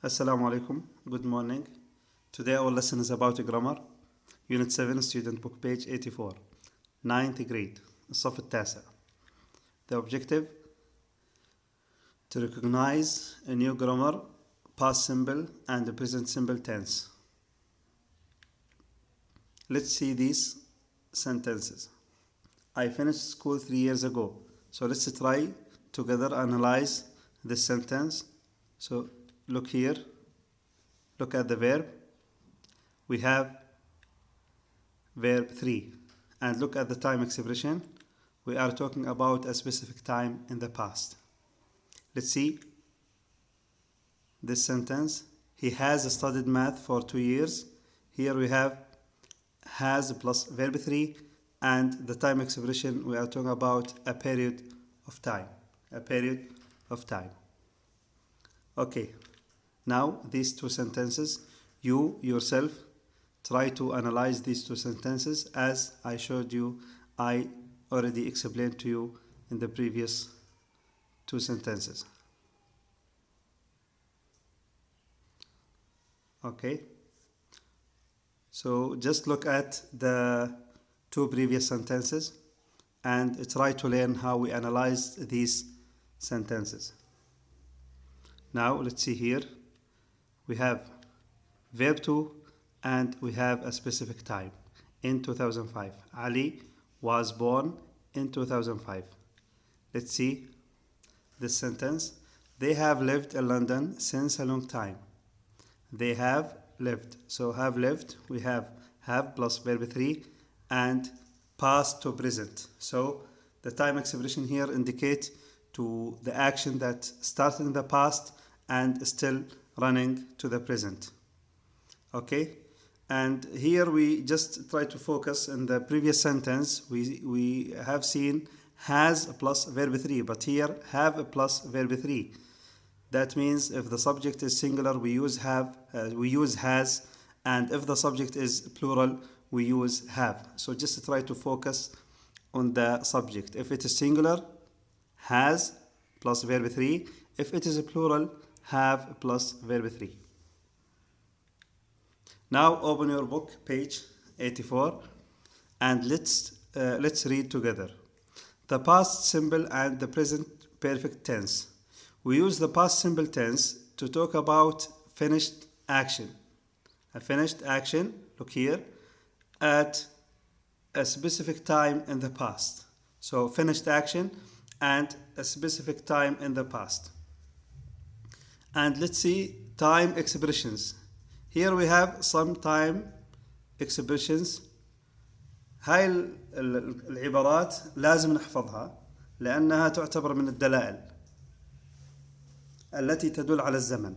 Assalamu alaikum. Good morning. Today our lesson is about grammar. Unit 7, student book page 84. 9th grade. الصف التاسع. The objective to recognize a new grammar, past simple and the present simple tense. Let's see these sentences. I finished school 3 years ago. So let's try together analyze this sentence. So look here. Look at the verb. We have verb 3. And look at the time expression. We are talking about a specific time in the past. Let's see this sentence. He has studied math for 2 years. Here we have has plus verb 3, and the time expression we are talking about a period of time. A period of time. Okay. Now these two sentences, you yourself try to analyze these two sentences as I showed you. I already explained to you in the previous two sentences. Okay. So just look at the two previous sentences and try to learn how we analyze these sentences. Now let's see here. We have verb 2 and we have a specific time in 2005. Ali was born in 2005. Let's see this sentence. They have lived in London since a long time. They have lived. So have lived, we have plus verb 3 and past to present. So the time expression here indicates to the action that started in the past and still running to the present. Okay, and here we just try to focus in the previous sentence. We have seen has plus verb 3, but here have plus verb 3. That means if the subject is singular, we use have, we use has, and if the subject is plural, we use have. So just try to focus on the subject. If it is singular, has plus verb 3. If it is a plural, have plus verb 3. Now open your book, page 84, and let's read together. The past simple and the present perfect tense. We use the past simple tense to talk about finished action. A finished action, look here, at a specific time in the past. So finished action and a specific time in the past. And let's see time expressions. Here we have some time expressions. هاي العبارات لازم نحفظها لأنها تعتبر من الدلائل التي تدل على الزمن.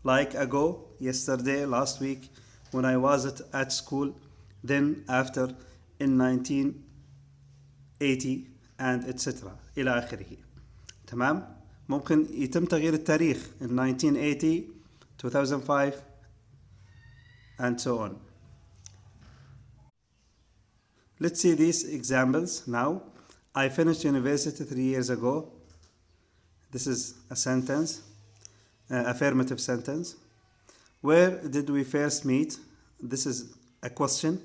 Like ago, yesterday, last week, when I was at school, then after, in 1980, and etc. إلى آخره. تمام؟ ممكن يتم تغيير التاريخ in 1980, 2005, and so on. Let's see these examples now. I finished university 3 years ago. This is a sentence, affirmative sentence. Where did we first meet? This is a question.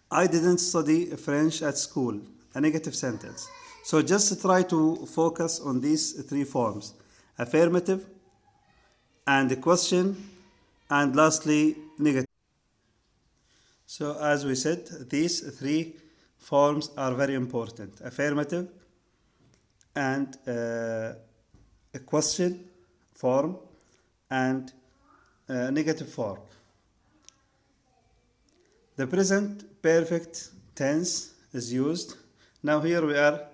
I didn't study French at school, a negative sentence. So just try to focus on these three forms: affirmative, and the question, and lastly, negative. So as we said, these three forms are very important: affirmative, and a question form, and negative form. The present perfect tense is used. Now here we are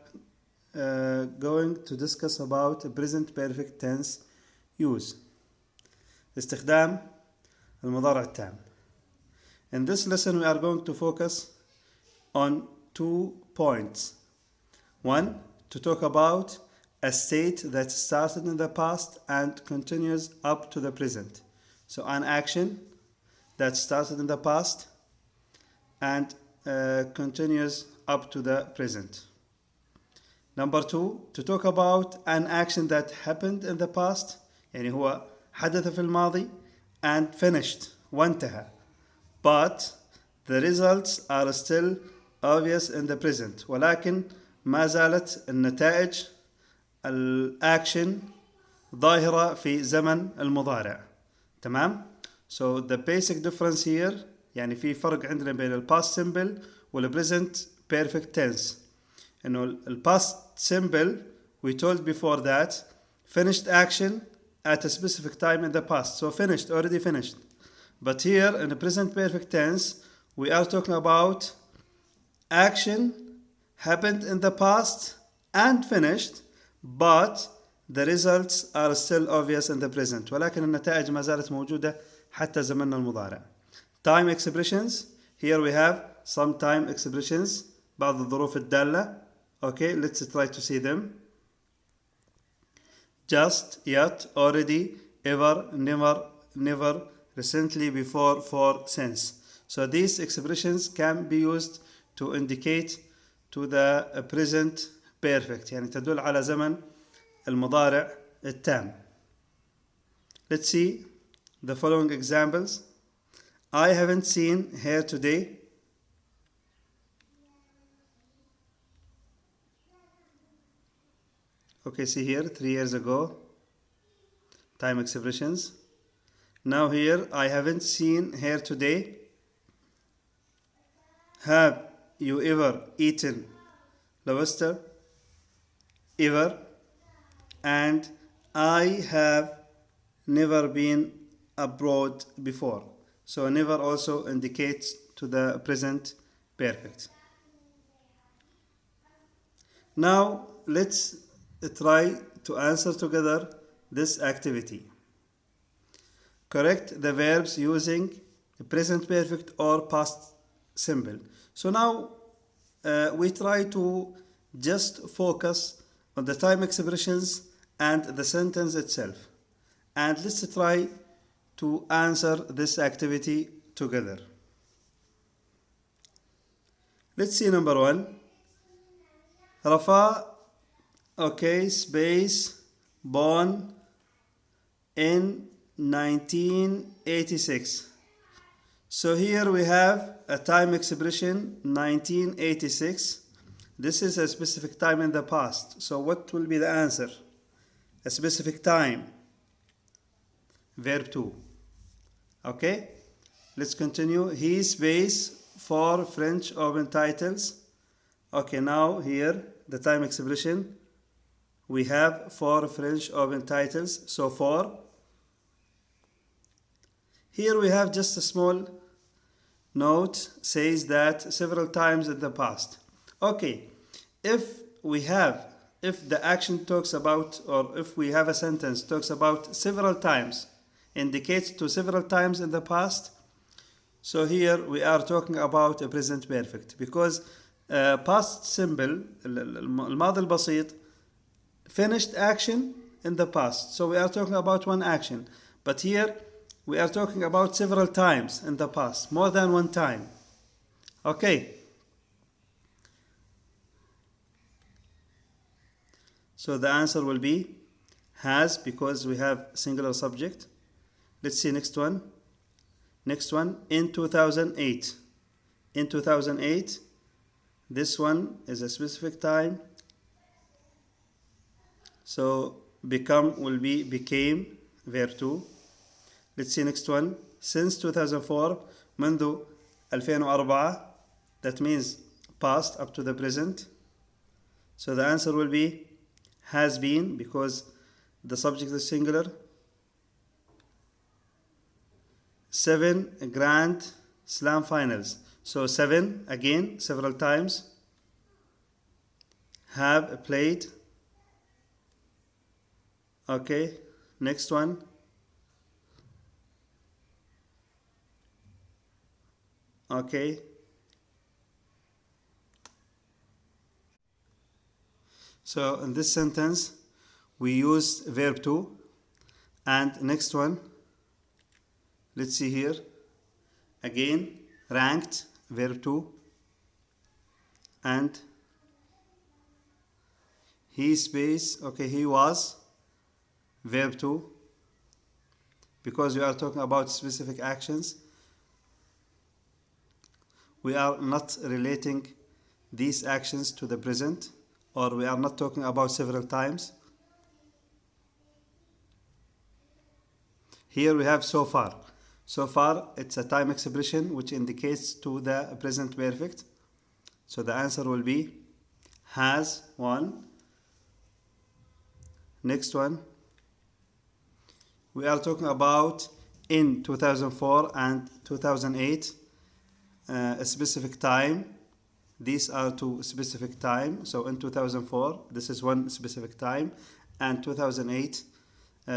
going to discuss about present perfect tense use. استخدام المضارع التام. In this lesson we are going to focus on 2 points. One, to talk about a state that started in the past and continues up to the present. So an action that started in the past and continues up to the present. Number 2, to talk about an action that happened in the past يعني هو حدث في الماضي and finished وانتهى. But the results are still obvious in the present. ولكن ما زالت النتائج الأكشن ظاهرة في زمن المضارع. تمام؟ So the basic difference here يعني في فرق عندنا بين ال past simple وال present perfect tense. إنه ال past simple we told before that finished action at a specific time in the past. So finished, already finished. But here in the present perfect tense we are talking about action happened in the past and finished, but the results are still obvious in the present. ولكن النتائج ما زالت موجودة حتى زمننا المضارع. Time expressions. Here we have some time expressions. بعض الظروف الدالة. Okay, let's try to see them. Just, yet, already, ever, never, recently, before, for, since. So these expressions can be used to indicate to the present perfect. يعني تدل على زمن المضارع التام. Let's see the following examples. I haven't seen her today. Okay, see here, 3 years ago. Time expressions. Now here, I haven't seen her today. Have you ever eaten lobster? Ever. And I have never been abroad before. So never also indicates to the present perfect. Now let's try to answer together this activity. Correct the verbs using the present perfect or past simple. So now we try to just focus on the time expressions and the sentence itself. And let's try to answer this activity together. Let's see number 1. Rafa, okay, space, born in 1986. So here we have a time expression 1986. This is a specific time in the past. So what will be the answer? A specific time. Verb 2. Okay? Let's continue. He space for French open titles. Okay, now here the time expression. We have for French open titles. So for. Here we have just a small note says that several times in the past. Okay, if the action talks about, or if we have a sentence talks about several times, indicates to several times in the past, so here we are talking about a present perfect, because past simple الماضي البسيط finished action in the past, so we are talking about one action, but here we are talking about several times in the past, more than one time. Okay. So the answer will be has, because we have singular subject. Let's see next one. Next one, in 2008. In 2008, this one is a specific time. So become will be became, verb 2. Let's see next one. Since 2004, منذ 2004, that means past up to the present. So the answer will be has been, because the subject is singular. 7 Grand Slam finals. So 7 again, several times. Have played. Okay, next one. Okay. So in this sentence, we use verb 2. And next one, let's see here. Again, ranked, verb 2. And he space, okay, he was, verb 2. because we are talking about specific actions, we are not relating these actions to the present, or we are not talking about several times. Here we have so far. So far, it's a time expression which indicates to the present perfect. So the answer will be has one. Next one. We are talking about in 2004 and 2008, a specific time. These are two specific time. So in 2004, this is one specific time, and 2008,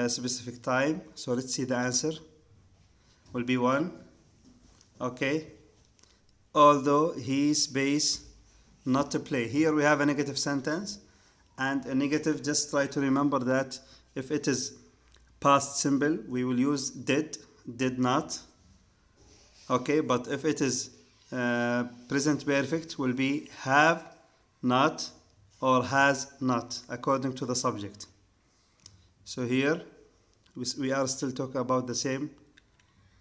specific time. So let's see the answer. Will be one. Okay. Although he space not to play. Here we have a negative sentence, and a negative, just try to remember that if it is past simple, we will use did not. Okay, but if it is present perfect, will be have not or has not, according to the subject. So here we are still talking about the same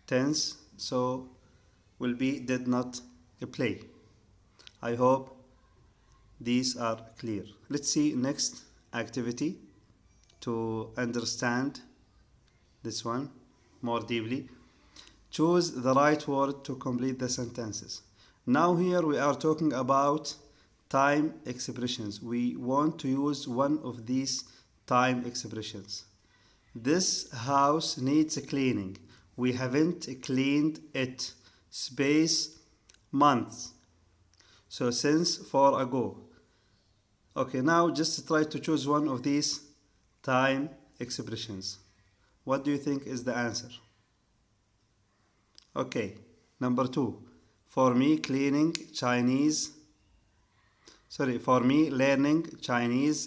tense, so will be did not play. I hope these are clear. Let's see next activity to understand this one more deeply. Choose the right word to complete the sentences. Now here we are talking about time expressions. We want to use one of these time expressions. This house needs cleaning. We haven't cleaned it. Space months. So since 4 ago. Okay, now just try to choose one of these time expressions. What do you think is the answer? Okay, number 2. For me learning Chinese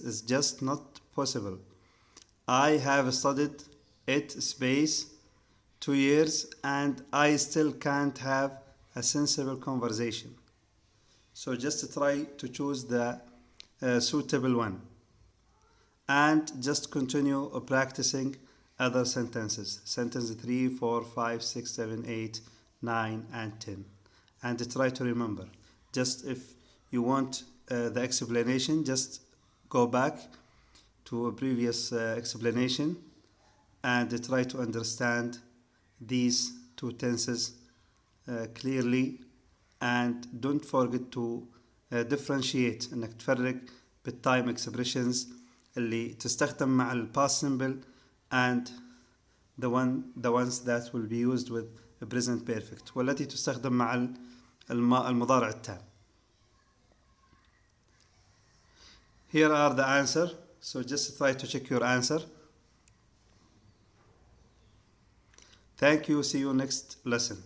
is just not possible. I have studied it space 2 years and I still can't have a sensible conversation. So just try to choose the suitable one and just continue practicing other sentences. Sentence 3, 4, 5, 6, 7, 8, 9 and 10. And try to remember. Just if you want the explanation, just go back to a previous explanation and try to understand these two tenses clearly, and don't forget to differentiate انك تفرق بالتايم expressions اللي تستخدم مع ال past simple and the ones that will be used with the present perfect والتي تستخدم مع المضارع التام. Here are the answer. So just try to check your answer. Thank you. See you next lesson.